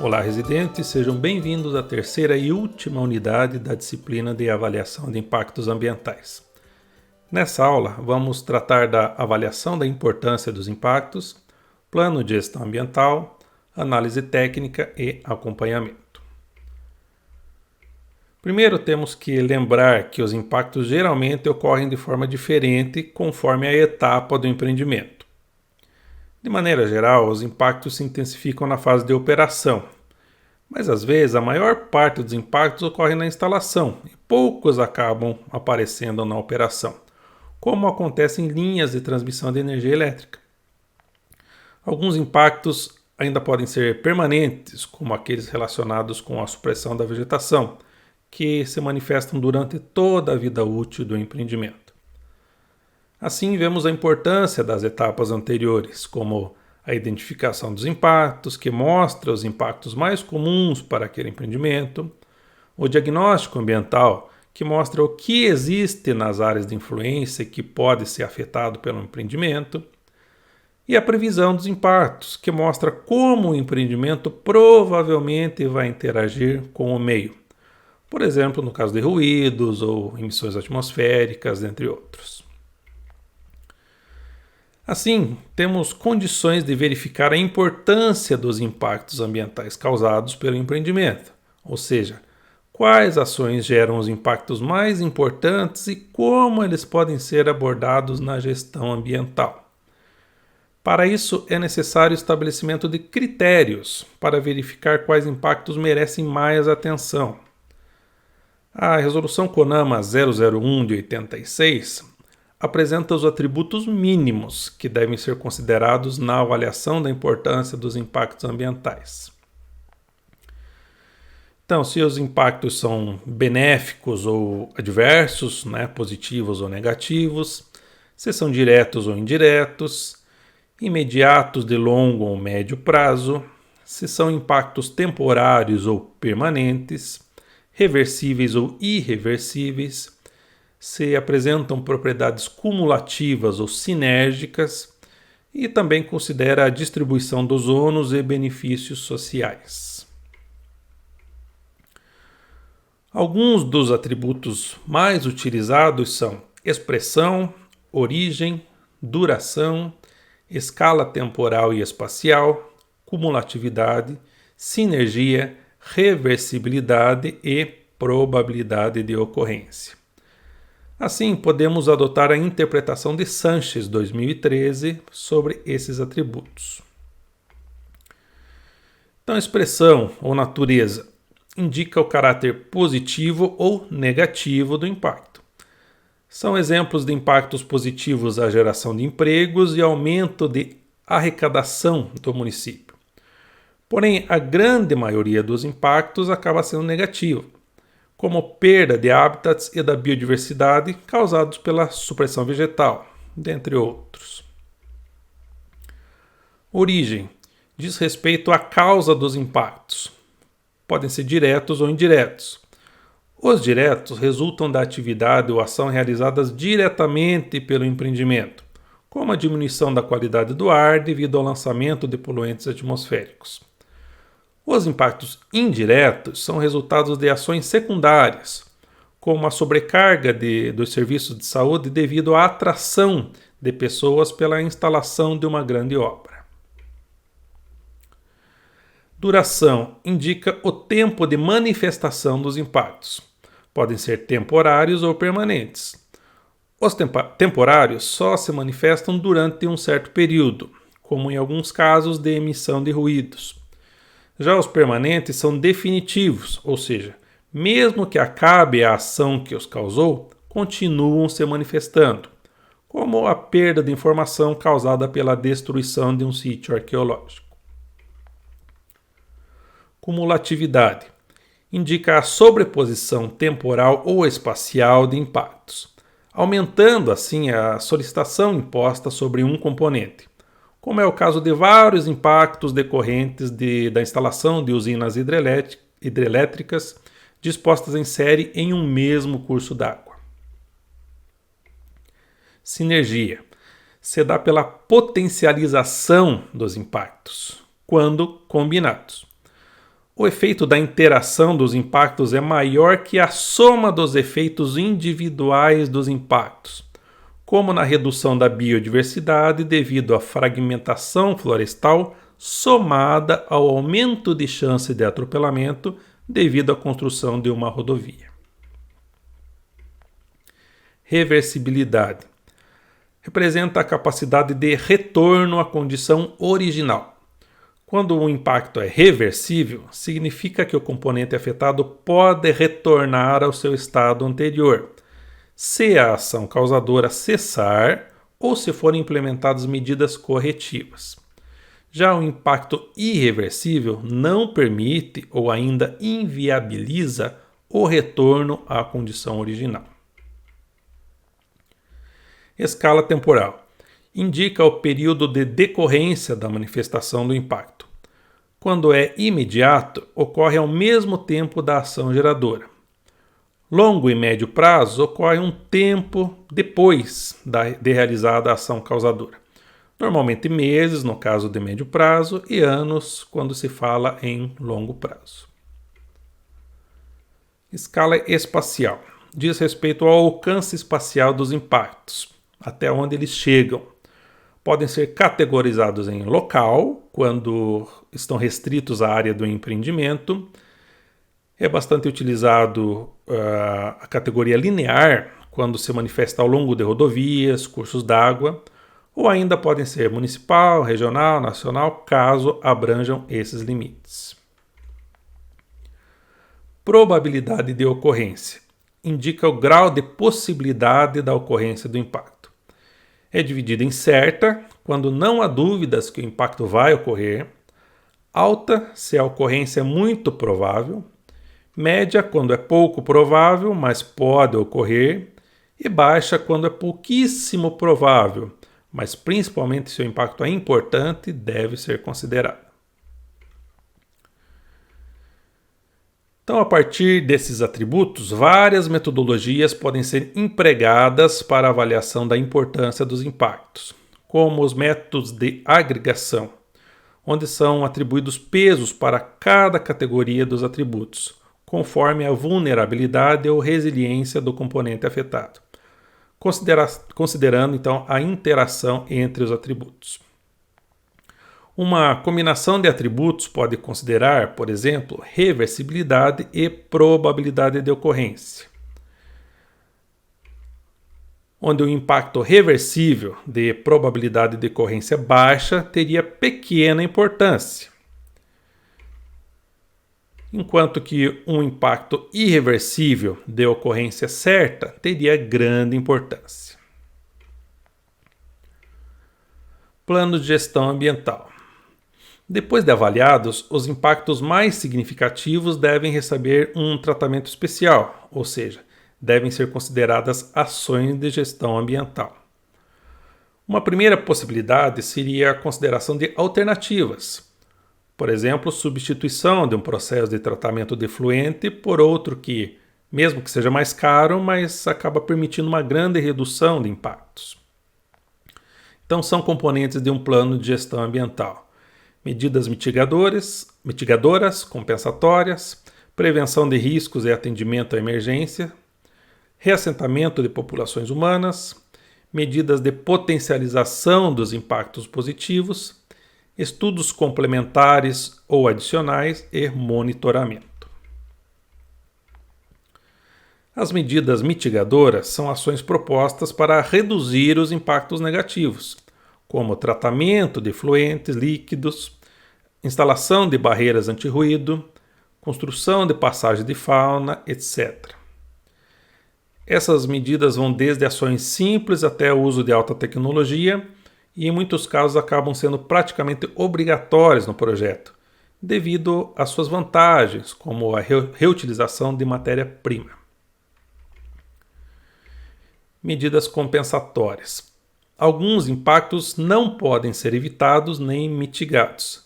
Olá, residentes, sejam bem-vindos à terceira e última unidade da disciplina de avaliação de impactos ambientais. Nessa aula, vamos tratar da avaliação da importância dos impactos, plano de gestão ambiental, análise técnica e acompanhamento. Primeiro, temos que lembrar que os impactos geralmente ocorrem de forma diferente conforme a etapa do empreendimento. De maneira geral, os impactos se intensificam na fase de operação, mas às vezes a maior parte dos impactos ocorre na instalação e poucos acabam aparecendo na operação, como acontece em linhas de transmissão de energia elétrica. Alguns impactos ainda podem ser permanentes, como aqueles relacionados com a supressão da vegetação, que se manifestam durante toda a vida útil do empreendimento. Assim, vemos a importância das etapas anteriores, como a identificação dos impactos, que mostra os impactos mais comuns para aquele empreendimento, o diagnóstico ambiental, que mostra o que existe nas áreas de influência que pode ser afetado pelo empreendimento, e a previsão dos impactos, que mostra como o empreendimento provavelmente vai interagir com o meio, por exemplo, no caso de ruídos ou emissões atmosféricas, entre outros. Assim, temos condições de verificar a importância dos impactos ambientais causados pelo empreendimento, ou seja, quais ações geram os impactos mais importantes e como eles podem ser abordados na gestão ambiental. Para isso, é necessário o estabelecimento de critérios para verificar quais impactos merecem mais atenção. A Resolução CONAMA 001 de 86 apresenta os atributos mínimos que devem ser considerados na avaliação da importância dos impactos ambientais. Então, se os impactos são benéficos ou adversos, positivos ou negativos, se são diretos ou indiretos, imediatos de longo ou médio prazo, se são impactos temporários ou permanentes, reversíveis ou irreversíveis, se apresentam propriedades cumulativas ou sinérgicas e também considera a distribuição dos ônus e benefícios sociais. Alguns dos atributos mais utilizados são expressão, origem, duração, escala temporal e espacial, cumulatividade, sinergia, reversibilidade e probabilidade de ocorrência. Assim, podemos adotar a interpretação de Sanches, 2013, sobre esses atributos. Então, expressão ou natureza indica o caráter positivo ou negativo do impacto. São exemplos de impactos positivos a geração de empregos e aumento de arrecadação do município. Porém, a grande maioria dos impactos acaba sendo negativa, como perda de hábitats e da biodiversidade causados pela supressão vegetal, dentre outros. Origem diz respeito à causa dos impactos. Podem ser diretos ou indiretos. Os diretos resultam da atividade ou ação realizadas diretamente pelo empreendimento, como a diminuição da qualidade do ar devido ao lançamento de poluentes atmosféricos. Os impactos indiretos são resultados de ações secundárias, como a sobrecarga dos serviços de saúde devido à atração de pessoas pela instalação de uma grande obra. Duração indica o tempo de manifestação dos impactos. Podem ser temporários ou permanentes. Os temporários só se manifestam durante um certo período, como em alguns casos de emissão de ruídos. Já os permanentes são definitivos, ou seja, mesmo que acabe a ação que os causou, continuam se manifestando, como a perda de informação causada pela destruição de um sítio arqueológico. Cumulatividade indica a sobreposição temporal ou espacial de impactos, aumentando assim a solicitação imposta sobre um componente, como é o caso de vários impactos decorrentes da instalação de usinas hidrelétricas dispostas em série em um mesmo curso d'água. Sinergia se dá pela potencialização dos impactos, quando combinados. O efeito da interação dos impactos é maior que a soma dos efeitos individuais dos impactos, como na redução da biodiversidade devido à fragmentação florestal somada ao aumento de chance de atropelamento devido à construção de uma rodovia. Reversibilidade representa a capacidade de retorno à condição original. Quando o impacto é reversível, significa que o componente afetado pode retornar ao seu estado anterior, se a ação causadora cessar ou se forem implementadas medidas corretivas. Já o impacto irreversível não permite ou ainda inviabiliza o retorno à condição original. Escala temporal indica o período de decorrência da manifestação do impacto. Quando é imediato, ocorre ao mesmo tempo da ação geradora. Longo e médio prazo ocorre um tempo depois de realizada a ação causadora. Normalmente meses, no caso de médio prazo, e anos, quando se fala em longo prazo. Escala espacial diz respeito ao alcance espacial dos impactos, até onde eles chegam. Podem ser categorizados em local, quando estão restritos à área do empreendimento. É bastante utilizado a categoria linear, quando se manifesta ao longo de rodovias, cursos d'água, ou ainda podem ser municipal, regional, nacional, caso abranjam esses limites. Probabilidade de ocorrência indica o grau de possibilidade da ocorrência do impacto. É dividida em certa, quando não há dúvidas que o impacto vai ocorrer, alta, se a ocorrência é muito provável, média, quando é pouco provável, mas pode ocorrer, e baixa, quando é pouquíssimo provável, mas principalmente se o impacto é importante, deve ser considerado. Então, a partir desses atributos, várias metodologias podem ser empregadas para a avaliação da importância dos impactos, como os métodos de agregação, onde são atribuídos pesos para cada categoria dos atributos, conforme a vulnerabilidade ou resiliência do componente afetado, considerando então a interação entre os atributos. Uma combinação de atributos pode considerar, por exemplo, reversibilidade e probabilidade de ocorrência, onde o impacto reversível de probabilidade de ocorrência baixa teria pequena importância, enquanto que um impacto irreversível de ocorrência certa teria grande importância. Plano de gestão ambiental. Depois de avaliados, os impactos mais significativos devem receber um tratamento especial, ou seja, devem ser consideradas ações de gestão ambiental. Uma primeira possibilidade seria a consideração de alternativas, por exemplo, substituição de um processo de tratamento de efluente por outro que, mesmo que seja mais caro, mas acaba permitindo uma grande redução de impactos. Então, são componentes de um plano de gestão ambiental. Medidas mitigadoras, compensatórias, prevenção de riscos e atendimento à emergência, reassentamento de populações humanas, medidas de potencialização dos impactos positivos, estudos complementares ou adicionais e monitoramento. As medidas mitigadoras são ações propostas para reduzir os impactos negativos, como tratamento de efluentes líquidos, instalação de barreiras anti-ruído, construção de passagem de fauna, etc. Essas medidas vão desde ações simples até o uso de alta tecnologia e, em muitos casos, acabam sendo praticamente obrigatórias no projeto, devido às suas vantagens, como a reutilização de matéria-prima. Medidas compensatórias. Alguns impactos não podem ser evitados nem mitigados.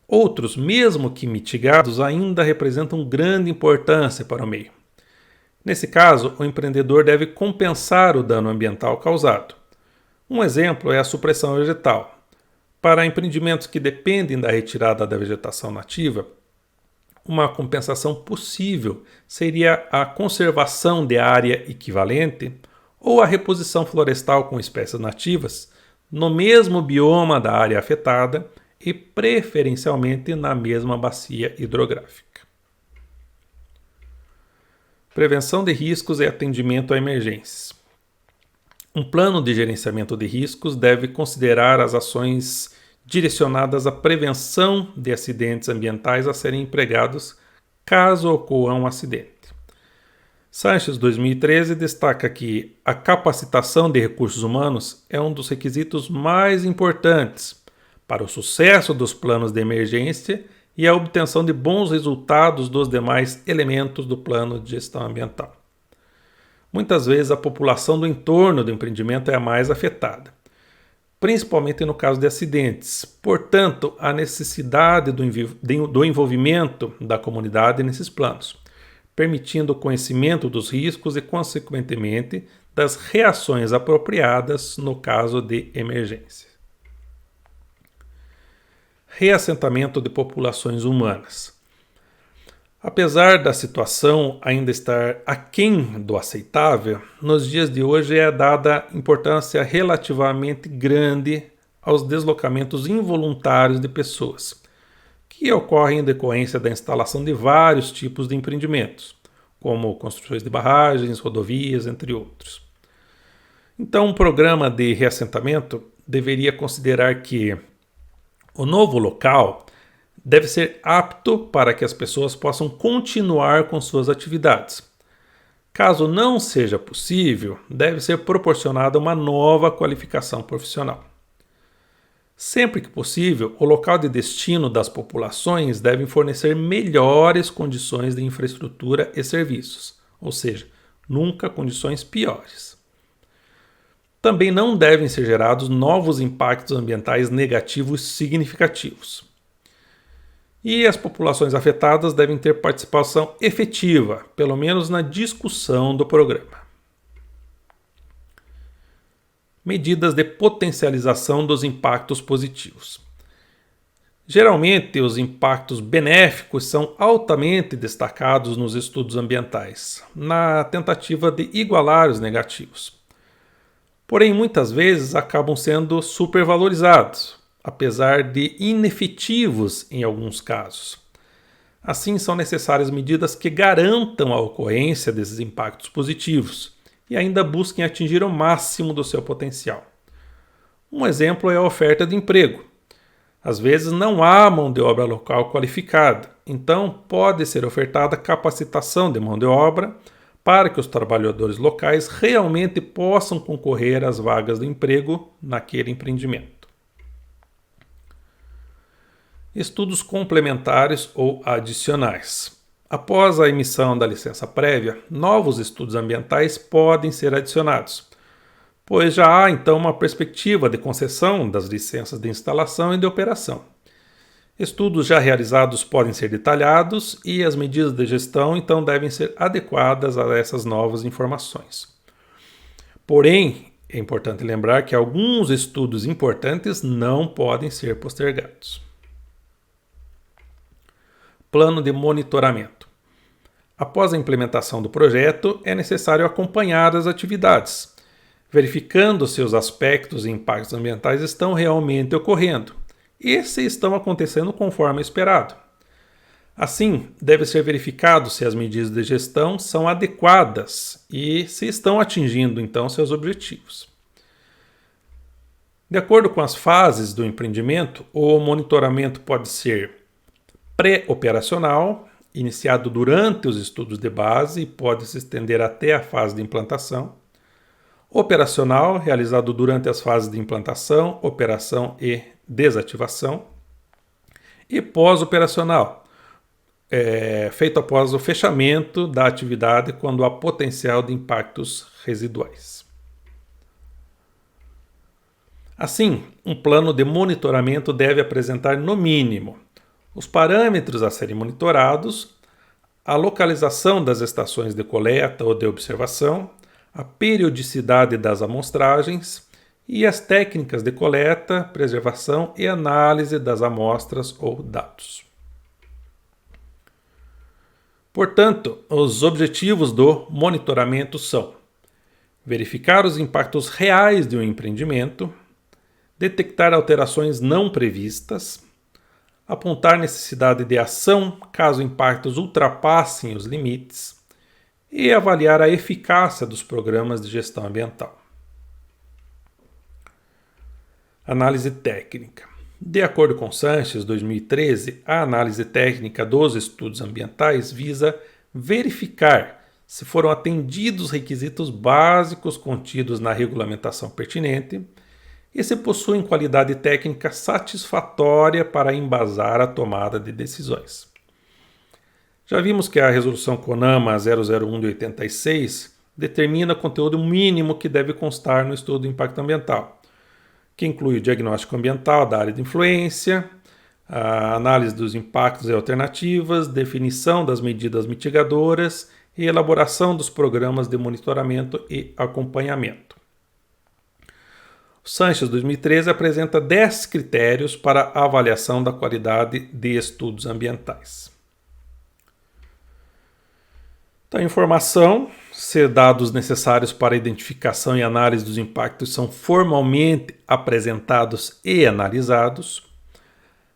Outros, mesmo que mitigados, ainda representam grande importância para o meio. Nesse caso, o empreendedor deve compensar o dano ambiental causado. Um exemplo é a supressão vegetal. Para empreendimentos que dependem da retirada da vegetação nativa, uma compensação possível seria a conservação de área equivalente ou a reposição florestal com espécies nativas no mesmo bioma da área afetada e preferencialmente na mesma bacia hidrográfica. Prevenção de riscos e atendimento a emergências. Um plano de gerenciamento de riscos deve considerar as ações direcionadas à prevenção de acidentes ambientais a serem empregados caso ocorra um acidente. Sanches, 2013, destaca que a capacitação de recursos humanos é um dos requisitos mais importantes para o sucesso dos planos de emergência e a obtenção de bons resultados dos demais elementos do plano de gestão ambiental. Muitas vezes a população do entorno do empreendimento é a mais afetada, principalmente no caso de acidentes. Portanto, a necessidade do envolvimento da comunidade nesses planos, permitindo o conhecimento dos riscos e, consequentemente, das reações apropriadas no caso de emergência. Reassentamento de populações humanas. Apesar da situação ainda estar aquém do aceitável, nos dias de hoje é dada importância relativamente grande aos deslocamentos involuntários de pessoas, que ocorrem em decorrência da instalação de vários tipos de empreendimentos, como construções de barragens, rodovias, entre outros. Então, um programa de reassentamento deveria considerar que o novo local deve ser apto para que as pessoas possam continuar com suas atividades. Caso não seja possível, deve ser proporcionada uma nova qualificação profissional. Sempre que possível, o local de destino das populações deve fornecer melhores condições de infraestrutura e serviços, ou seja, nunca condições piores. Também não devem ser gerados novos impactos ambientais negativos significativos. E as populações afetadas devem ter participação efetiva, pelo menos na discussão do programa. Medidas de potencialização dos impactos positivos. Geralmente, os impactos benéficos são altamente destacados nos estudos ambientais, na tentativa de igualar os negativos. Porém, muitas vezes acabam sendo supervalorizados, apesar de inefetivos em alguns casos. Assim, são necessárias medidas que garantam a ocorrência desses impactos positivos e ainda busquem atingir o máximo do seu potencial. Um exemplo é a oferta de emprego. Às vezes não há mão de obra local qualificada, então pode ser ofertada capacitação de mão de obra para que os trabalhadores locais realmente possam concorrer às vagas de emprego naquele empreendimento. Estudos complementares ou adicionais. Após a emissão da licença prévia, novos estudos ambientais podem ser adicionados, pois já há então uma perspectiva de concessão das licenças de instalação e de operação. Estudos já realizados podem ser detalhados e as medidas de gestão então devem ser adequadas a essas novas informações. Porém, é importante lembrar que alguns estudos importantes não podem ser postergados. Plano de monitoramento. Após a implementação do projeto, é necessário acompanhar as atividades, verificando se os aspectos e impactos ambientais estão realmente ocorrendo e se estão acontecendo conforme esperado. Assim, deve ser verificado se as medidas de gestão são adequadas e se estão atingindo, então, seus objetivos. De acordo com as fases do empreendimento, o monitoramento pode ser pré-operacional, iniciado durante os estudos de base e pode se estender até a fase de implantação. Operacional, realizado durante as fases de implantação, operação e desativação. E pós-operacional, feito após o fechamento da atividade quando há potencial de impactos residuais. Assim, um plano de monitoramento deve apresentar, no mínimo, os parâmetros a serem monitorados, a localização das estações de coleta ou de observação, a periodicidade das amostragens e as técnicas de coleta, preservação e análise das amostras ou dados. Portanto, os objetivos do monitoramento são verificar os impactos reais de um empreendimento, detectar alterações não previstas, apontar necessidade de ação caso impactos ultrapassem os limites e avaliar a eficácia dos programas de gestão ambiental. Análise técnica. De acordo com Sanches, 2013, a análise técnica dos estudos ambientais visa verificar se foram atendidos os requisitos básicos contidos na regulamentação pertinente e se possuem qualidade técnica satisfatória para embasar a tomada de decisões. Já vimos que a Resolução CONAMA 001 de 86 determina o conteúdo mínimo que deve constar no estudo de impacto ambiental, que inclui o diagnóstico ambiental da área de influência, a análise dos impactos e alternativas, definição das medidas mitigadoras e elaboração dos programas de monitoramento e acompanhamento. O Sanches 2013 apresenta 10 critérios para a avaliação da qualidade de estudos ambientais. Então, informação, se dados necessários para a identificação e análise dos impactos são formalmente apresentados e analisados.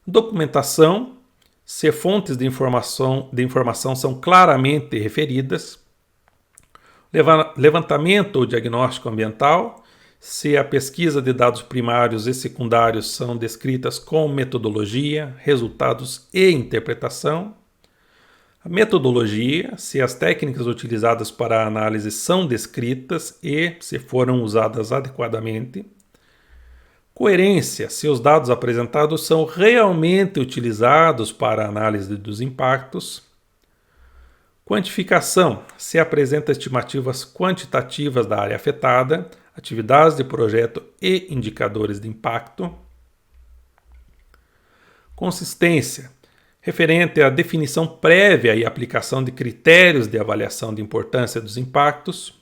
Documentação, se fontes de informação são claramente referidas. Levantamento ou diagnóstico ambiental, se a pesquisa de dados primários e secundários são descritas com metodologia, resultados e interpretação. A metodologia, se as técnicas utilizadas para a análise são descritas e se foram usadas adequadamente. Coerência, se os dados apresentados são realmente utilizados para a análise dos impactos. Quantificação, se apresenta estimativas quantitativas da área afetada, atividades de projeto e indicadores de impacto. Consistência, referente à definição prévia e aplicação de critérios de avaliação de importância dos impactos.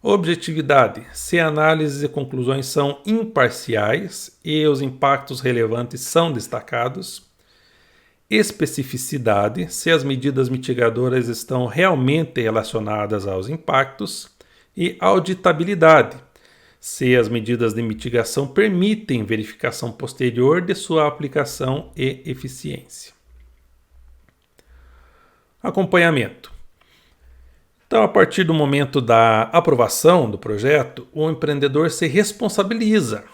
Objetividade, se análises e conclusões são imparciais e os impactos relevantes são destacados. Especificidade, se as medidas mitigadoras estão realmente relacionadas aos impactos. E auditabilidade, se as medidas de mitigação permitem verificação posterior de sua aplicação e eficiência. Acompanhamento. Então, a partir do momento da aprovação do projeto, o empreendedor se responsabiliza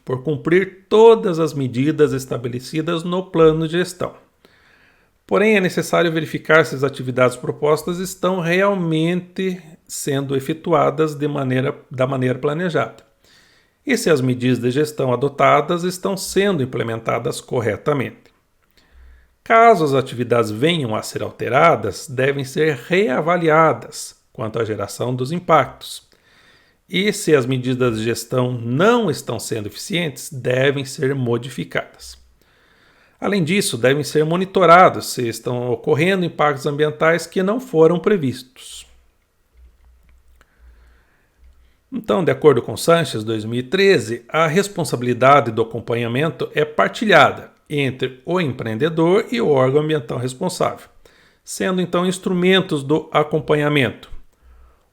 por cumprir todas as medidas estabelecidas no plano de gestão. Porém, é necessário verificar se as atividades propostas estão realmente sendo efetuadas da maneira planejada e se as medidas de gestão adotadas estão sendo implementadas corretamente. Caso as atividades venham a ser alteradas, devem ser reavaliadas quanto à geração dos impactos. E se as medidas de gestão não estão sendo eficientes, devem ser modificadas. Além disso, devem ser monitorados se estão ocorrendo impactos ambientais que não foram previstos. Então, de acordo com Sanches 2013, a responsabilidade do acompanhamento é partilhada entre o empreendedor e o órgão ambiental responsável, sendo então instrumentos do acompanhamento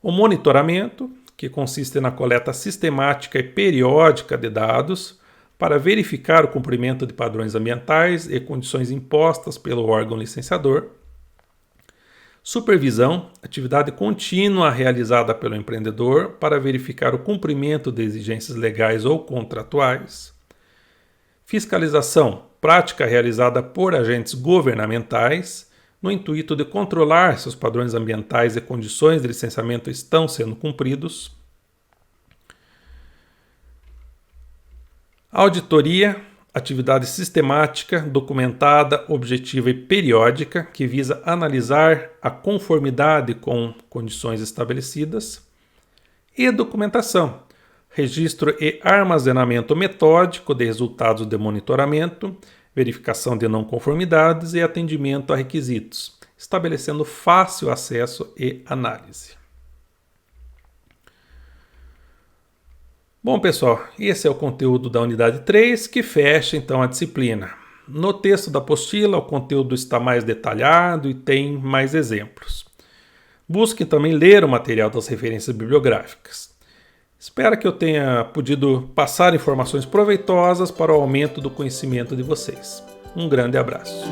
o monitoramento, que consiste na coleta sistemática e periódica de dados para verificar o cumprimento de padrões ambientais e condições impostas pelo órgão licenciador. Supervisão, atividade contínua realizada pelo empreendedor para verificar o cumprimento de exigências legais ou contratuais. Fiscalização, prática realizada por agentes governamentais, no intuito de controlar se os padrões ambientais e condições de licenciamento estão sendo cumpridos. Auditoria, atividade sistemática, documentada, objetiva e periódica que visa analisar a conformidade com condições estabelecidas. E documentação, registro e armazenamento metódico de resultados de monitoramento, verificação de não conformidades e atendimento a requisitos, estabelecendo fácil acesso e análise. Bom, pessoal, esse é o conteúdo da unidade 3 que fecha então a disciplina. No texto da apostila, o conteúdo está mais detalhado e tem mais exemplos. Busque também ler o material das referências bibliográficas. Espero que eu tenha podido passar informações proveitosas para o aumento do conhecimento de vocês. Um grande abraço.